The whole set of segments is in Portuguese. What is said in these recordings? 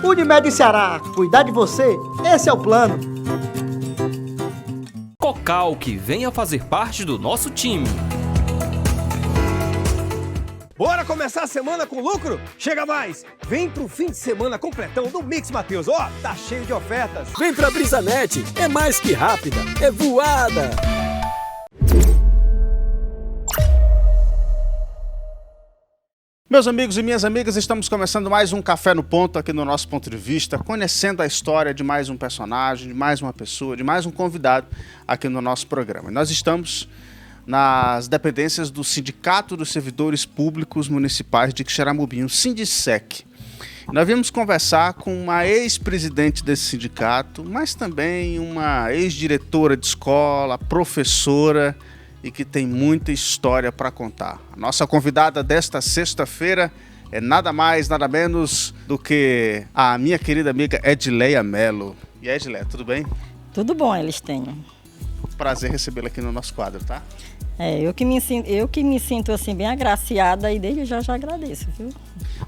Unimed Ceará, cuidar de você, esse é o plano. Cocalque, venha fazer parte do nosso time. Bora começar a semana com lucro? Chega mais! Vem pro fim de semana completão do Mix Mateus. Ó, tá cheio de ofertas. Vem pra Brisanet, é mais que rápida, é voada. Meus amigos e minhas amigas, estamos começando mais um Café no Ponto aqui no nosso ponto de vista, conhecendo a história de mais um personagem, de mais uma pessoa, de mais um convidado aqui no nosso programa. Nós estamos nas dependências do Sindicato dos Servidores Públicos Municipais de Quixeramobim, o Sindicec. Nós viemos conversar com uma ex-presidente desse sindicato, mas também uma ex-diretora de escola, professora e que tem muita história para contar. A nossa convidada desta sexta-feira é nada mais, nada menos do que a minha querida amiga Edileia Melo. E aí, Edileia, tudo bem? Tudo bom, Elistênio. Prazer recebê-la aqui no nosso quadro, tá? Eu que me sinto assim bem agraciada e desde já agradeço, viu?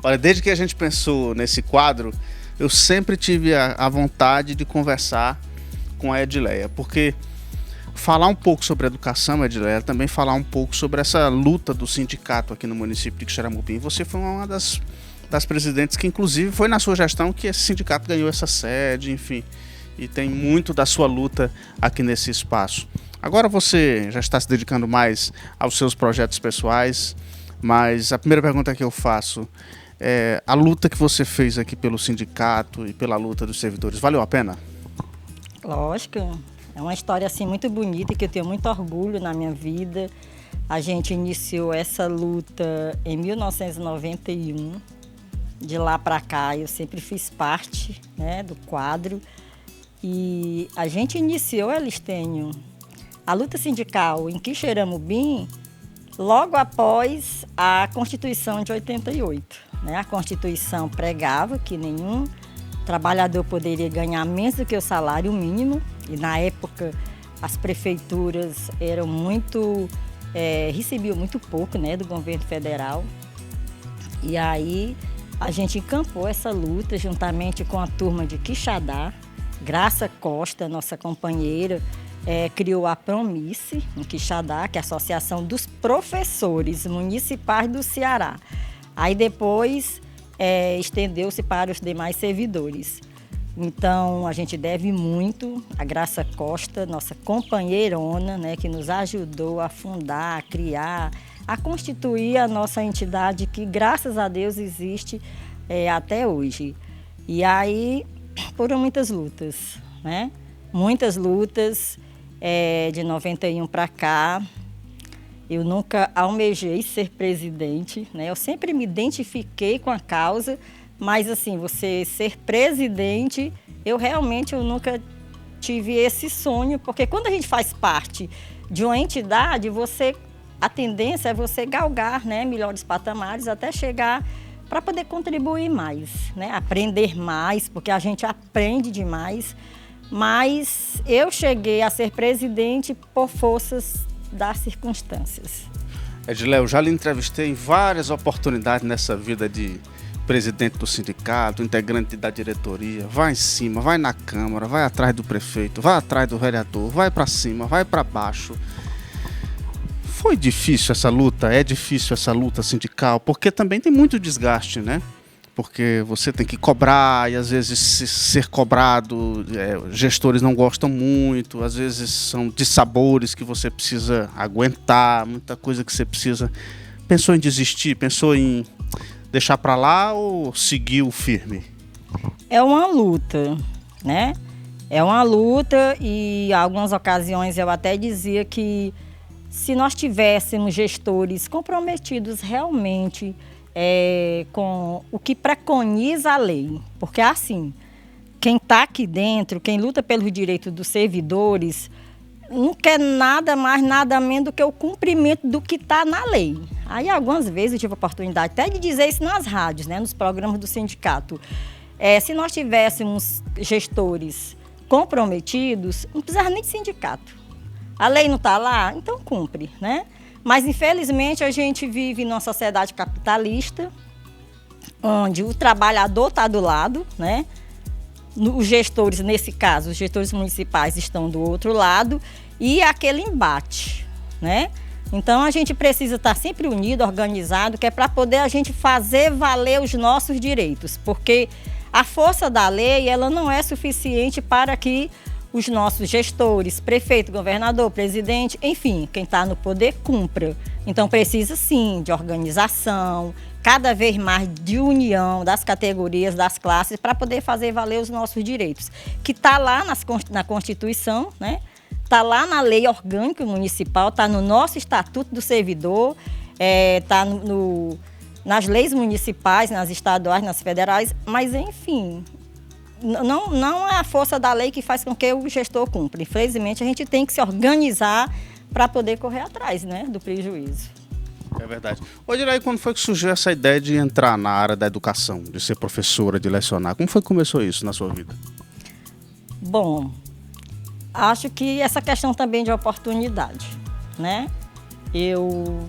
Olha, desde que a gente pensou nesse quadro, eu sempre tive a vontade de conversar com a Edileia, porque falar um pouco sobre educação, Edileia, também falar um pouco sobre essa luta do sindicato aqui no município de Quixeramobim. Você foi uma das presidentes que, inclusive, foi na sua gestão que esse sindicato ganhou essa sede, enfim, e tem muito da sua luta aqui nesse espaço. Agora você já está se dedicando mais aos seus projetos pessoais, mas a primeira pergunta que eu faço é: a luta que você fez aqui pelo sindicato e pela luta dos servidores, valeu a pena? Lógico. É uma história assim muito bonita e que eu tenho muito orgulho na minha vida. A gente iniciou essa luta em 1991. De lá para cá eu sempre fiz parte, né, do quadro. E a gente iniciou, Elistênio, a luta sindical em Quixeramobim logo após a Constituição de 88. Né? A Constituição pregava que nenhum trabalhador poderia ganhar menos do que o salário mínimo. E na época as prefeituras eram recebiam muito pouco, né, do governo federal. E aí a gente encampou essa luta juntamente com a turma de Quixadá. Graça Costa, nossa companheira, criou a Promice em Quixadá, que é a Associação dos Professores Municipais do Ceará. Aí depois estendeu-se para os demais servidores. Então, a gente deve muito a Graça Costa, nossa companheirona, né, que nos ajudou a fundar, a criar, a constituir a nossa entidade que, graças a Deus, existe até hoje. E aí, foram muitas lutas, né? Muitas lutas, de 91 para cá. Eu nunca almejei ser presidente, né? Eu sempre me identifiquei com a causa, mas assim, você ser presidente, eu nunca tive esse sonho, porque quando a gente faz parte de uma entidade, a tendência é você galgar, né, melhores patamares até chegar para poder contribuir mais, né? Aprender mais, porque a gente aprende demais, mas eu cheguei a ser presidente por forças das circunstâncias. Edileia, eu já lhe entrevistei em várias oportunidades nessa vida de presidente do sindicato, integrante da diretoria. Vai em cima, vai na Câmara, vai atrás do prefeito, vai atrás do vereador, vai para cima, vai para baixo. Foi difícil essa luta? É difícil essa luta sindical? Porque também tem muito desgaste, né? Porque você tem que cobrar e às vezes ser cobrado, gestores não gostam muito, às vezes são dissabores que você precisa aguentar, muita coisa que você precisa. Pensou em desistir? Pensou em deixar para lá ou seguiu firme? É uma luta, né? É uma luta e em algumas ocasiões eu até dizia que se nós tivéssemos gestores comprometidos realmente com o que preconiza a lei, porque assim, quem está aqui dentro, quem luta pelos direitos dos servidores, não quer nada mais, nada menos do que o cumprimento do que está na lei. Aí algumas vezes eu tive a oportunidade até de dizer isso nas rádios, né, nos programas do sindicato. Se nós tivéssemos gestores comprometidos, não precisava nem de sindicato. A lei não está lá, então cumpre, né? Mas, infelizmente, a gente vive numa sociedade capitalista, onde o trabalhador está do lado, né? Os gestores, nesse caso, os gestores municipais estão do outro lado, e aquele embate, né? Então, a gente precisa estar sempre unido, organizado, que é para poder a gente fazer valer os nossos direitos, porque a força da lei, ela não é suficiente para que os nossos gestores, prefeito, governador, presidente, enfim, quem está no poder, cumpra. Então, precisa sim de organização, cada vez mais de união das categorias, das classes, para poder fazer valer os nossos direitos, que está lá na Constituição, né? Está lá na lei orgânica municipal, está no nosso Estatuto do Servidor, está nas leis municipais, nas estaduais, nas federais, mas enfim, não é a força da lei que faz com que o gestor cumpra. Infelizmente, a gente tem que se organizar para poder correr atrás, né, do prejuízo. É verdade. Ô, Dirley, quando foi que surgiu essa ideia de entrar na área da educação, de ser professora, de lecionar? Como foi que começou isso na sua vida? Bom, acho que essa questão também de oportunidade, né? Eu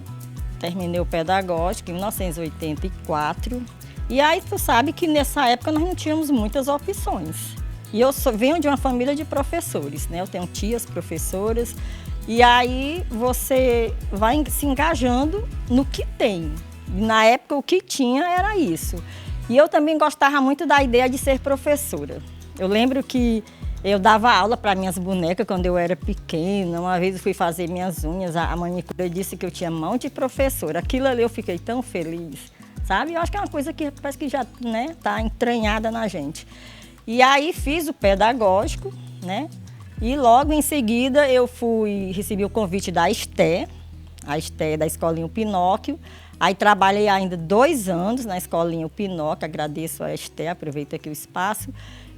terminei o pedagógico em 1984 e aí tu sabe que nessa época nós não tínhamos muitas opções. E eu venho de uma família de professores, né? Eu tenho tias professoras e aí você vai se engajando no que tem. Na época o que tinha era isso. E eu também gostava muito da ideia de ser professora. Eu lembro que eu dava aula para minhas bonecas quando eu era pequena. Uma vez eu fui fazer minhas unhas, a manicure disse que eu tinha mão de professora. Aquilo ali eu fiquei tão feliz, sabe? Eu acho que é uma coisa que parece que já, né, tá entranhada na gente. E aí fiz o pedagógico, né? E logo em seguida eu recebi o convite da Esté, a Esté da Escolinha Pinóquio. Aí trabalhei ainda 2 anos na Escolinha Pinóquio, agradeço a Esté, aproveito aqui o espaço.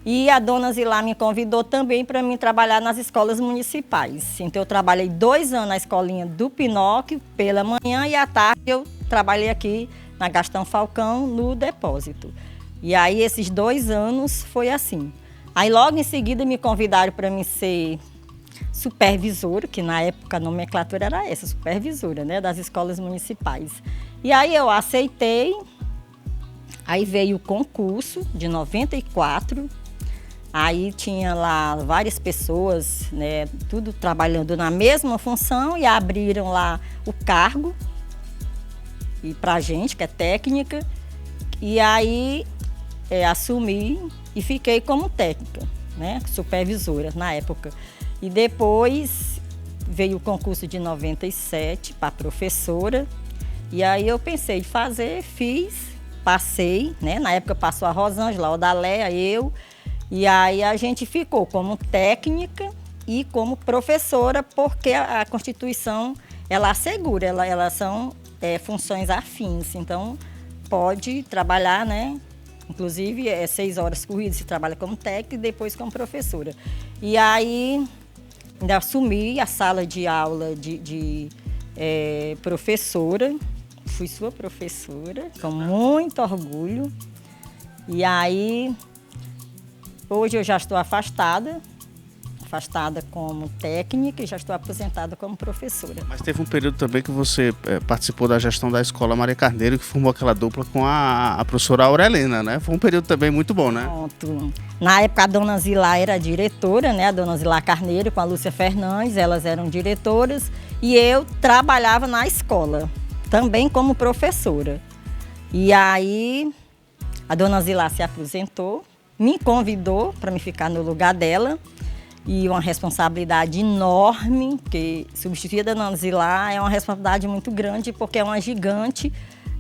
E a dona Zilá me convidou também para mim trabalhar nas escolas municipais. Então eu trabalhei 2 anos na Escolinha do Pinóquio pela manhã e à tarde eu trabalhei aqui na Gastão Falcão no depósito. E aí esses 2 anos foi assim. Aí logo em seguida me convidaram para mim ser supervisora, que na época a nomenclatura era essa, supervisora, né, das escolas municipais. E aí eu aceitei, aí veio o concurso de 94, aí tinha lá várias pessoas, né, tudo trabalhando na mesma função e abriram lá o cargo e pra gente, que é técnica, e aí assumi e fiquei como técnica, né, supervisora na época. E depois veio o concurso de 97 para professora. E aí eu pensei em fazer, fiz, passei, né? Na época passou a Rosângela, a Odaléia, eu. E aí a gente ficou como técnica e como professora, porque a Constituição, ela assegura, elas são funções afins. Então, pode trabalhar, né? Inclusive, 6 horas corridas, se trabalha como técnica e depois como professora. E aí, ainda assumi a sala de aula de professora. Fui sua professora, com muito orgulho. E aí, hoje eu já estou afastada como técnica e já estou aposentada como professora. Mas teve um período também que você participou da gestão da Escola Maria Carneiro, que formou aquela dupla com a professora Aurelina, né? Foi um período também muito bom, né? Pronto. Na época a dona Zilá era diretora, né? A dona Zilá Carneiro com a Lúcia Fernandes, elas eram diretoras e eu trabalhava na escola, também como professora. E aí a dona Zilá se aposentou, me convidou para me ficar no lugar dela. E uma responsabilidade enorme, porque substituir a dona Zilá é uma responsabilidade muito grande, porque é uma gigante,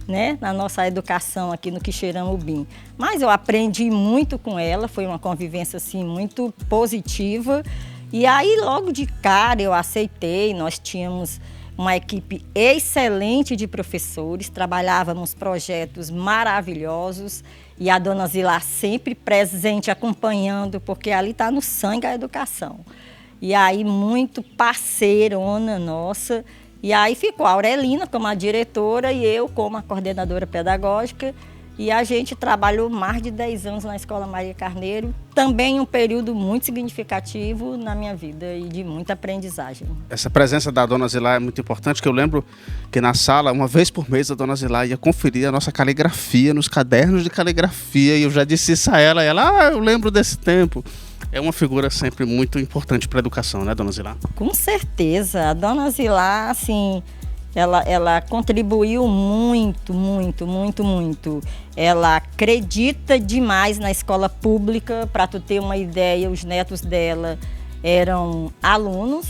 né, na nossa educação aqui no Quixeramobim. Mas eu aprendi muito com ela, foi uma convivência assim, muito positiva. E aí, logo de cara, eu aceitei, nós tínhamos uma equipe excelente de professores, trabalhávamos projetos maravilhosos e a dona Zilá sempre presente, acompanhando, porque ali está no sangue a educação. E aí, muito parceirona nossa. E aí ficou a Aurelina como a diretora e eu como a coordenadora pedagógica. E a gente trabalhou mais de 10 anos na Escola Maria Carneiro, também um período muito significativo na minha vida e de muita aprendizagem. Essa presença da Dona Zilá é muito importante, que eu lembro que na sala, uma vez por mês, a Dona Zilá ia conferir a nossa caligrafia, nos cadernos de caligrafia, e eu já disse isso a ela, e ela, eu lembro desse tempo. É uma figura sempre muito importante para a educação, né, Dona Zilá? Com certeza, a Dona Zilá, assim, ela contribuiu muito. Ela acredita demais na escola pública. Para tu ter uma ideia, os netos dela eram alunos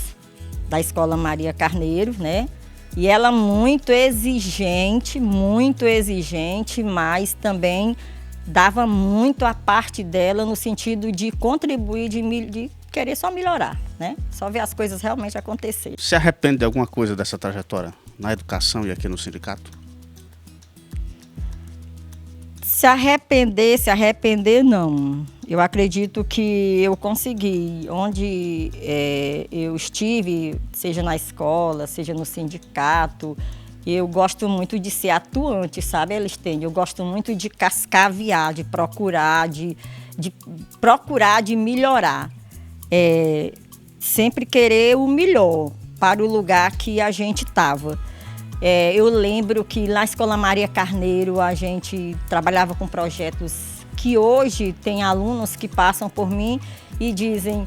da Escola Maria Carneiro, né? E ela muito exigente, mas também dava muito a parte dela no sentido de contribuir, de querer só melhorar, né? Só ver as coisas realmente acontecerem. Se arrepende de alguma coisa dessa trajetória na educação e aqui no sindicato? Se arrepender não. Eu acredito que eu consegui, onde eu estive, seja na escola, seja no sindicato, eu gosto muito de ser atuante, sabe, Elistênio? Eu gosto muito de cascaviar, de procurar, de melhorar. Sempre querer o melhor para o lugar que a gente estava. Eu lembro que na Escola Maria Carneiro a gente trabalhava com projetos que hoje tem alunos que passam por mim e dizem,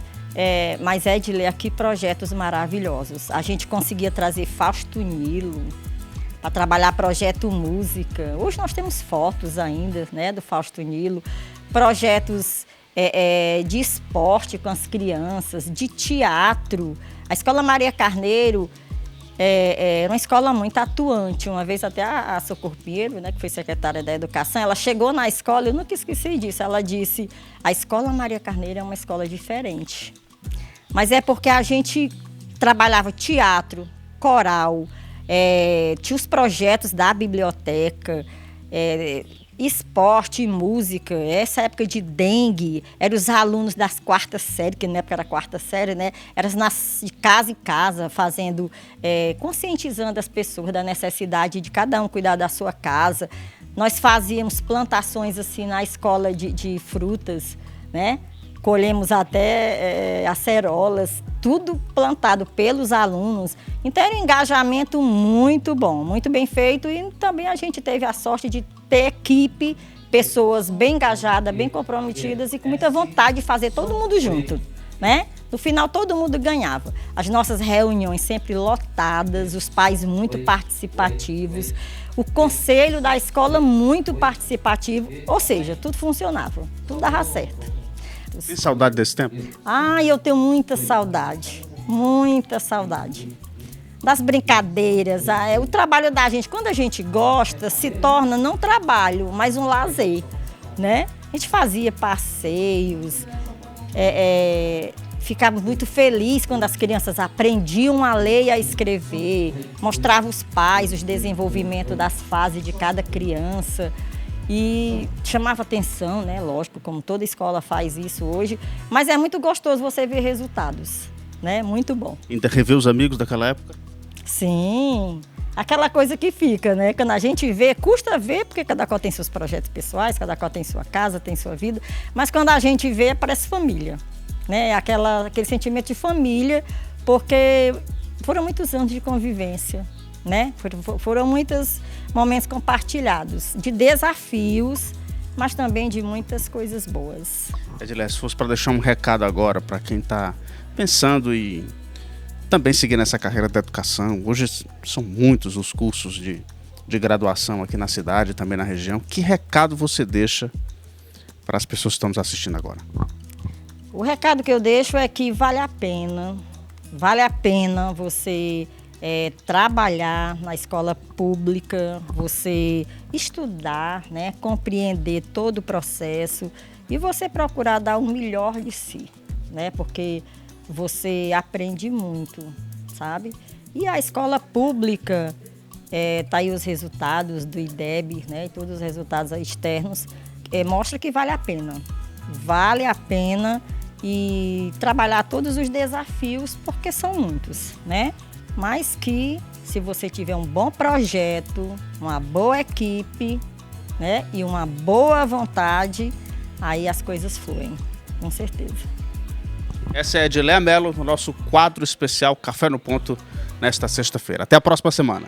mas Edilê, que projetos maravilhosos. A gente conseguia trazer Fausto Nilo para trabalhar projeto música. Hoje nós temos fotos ainda, né, do Fausto Nilo, projetos de esporte com as crianças, de teatro. A Escola Maria Carneiro era uma escola muito atuante. Uma vez até a Socorro Pinheiro, né, que foi secretária da Educação, ela chegou na escola, eu nunca esqueci disso, ela disse, a Escola Maria Carneiro é uma escola diferente. Mas é porque a gente trabalhava teatro, coral, tinha os projetos da biblioteca, esporte e música. Essa época de dengue, eram os alunos das quartas séries, que na época era quarta série, né? Eram de casa em casa, fazendo, conscientizando as pessoas da necessidade de cada um cuidar da sua casa. Nós fazíamos plantações assim na escola de frutas, né? Colhemos até acerolas, tudo plantado pelos alunos. Então era um engajamento muito bom, muito bem feito, e também a gente teve a sorte de ter equipe, pessoas bem engajadas, bem comprometidas e com muita vontade de fazer todo mundo junto, né? No final todo mundo ganhava. As nossas reuniões sempre lotadas, os pais muito participativos, o conselho da escola muito participativo, ou seja, tudo funcionava, tudo dava certo. Tem saudade desse tempo? Eu tenho muita saudade das brincadeiras. O trabalho da gente, quando a gente gosta, se torna não trabalho, mas um lazer, né? A gente fazia passeios, ficava muito feliz quando as crianças aprendiam a ler e a escrever, mostrava os pais os desenvolvimentos das fases de cada criança. E chamava atenção, né? Lógico, como toda escola faz isso hoje. Mas é muito gostoso você ver resultados, né? Muito bom. Ainda rever os amigos daquela época? Sim. Aquela coisa que fica, né? Quando a gente vê, custa ver, porque cada qual tem seus projetos pessoais, cada qual tem sua casa, tem sua vida. Mas quando a gente vê, parece família, né? Aquele sentimento de família, porque foram muitos anos de convivência, né? Foram muitos momentos compartilhados, de desafios, mas também de muitas coisas boas. Edilé, se fosse para deixar um recado agora para quem está pensando e também seguir nessa carreira da educação, hoje são muitos os cursos de graduação aqui na cidade, também na região, que recado você deixa para as pessoas que estão nos assistindo agora? O recado que eu deixo é que vale a pena você trabalhar na escola pública, você estudar, né, compreender todo o processo e você procurar dar o melhor de si, né, porque você aprende muito, sabe? E a escola pública, tá aí os resultados do IDEB, né, e todos os resultados externos, mostra que vale a pena e trabalhar todos os desafios, porque são muitos, né? Mas que, se você tiver um bom projeto, uma boa equipe, né? E uma boa vontade, aí as coisas fluem, com certeza. Essa é a Edileia Mello, no nosso quadro especial Café no Ponto, nesta sexta-feira. Até a próxima semana.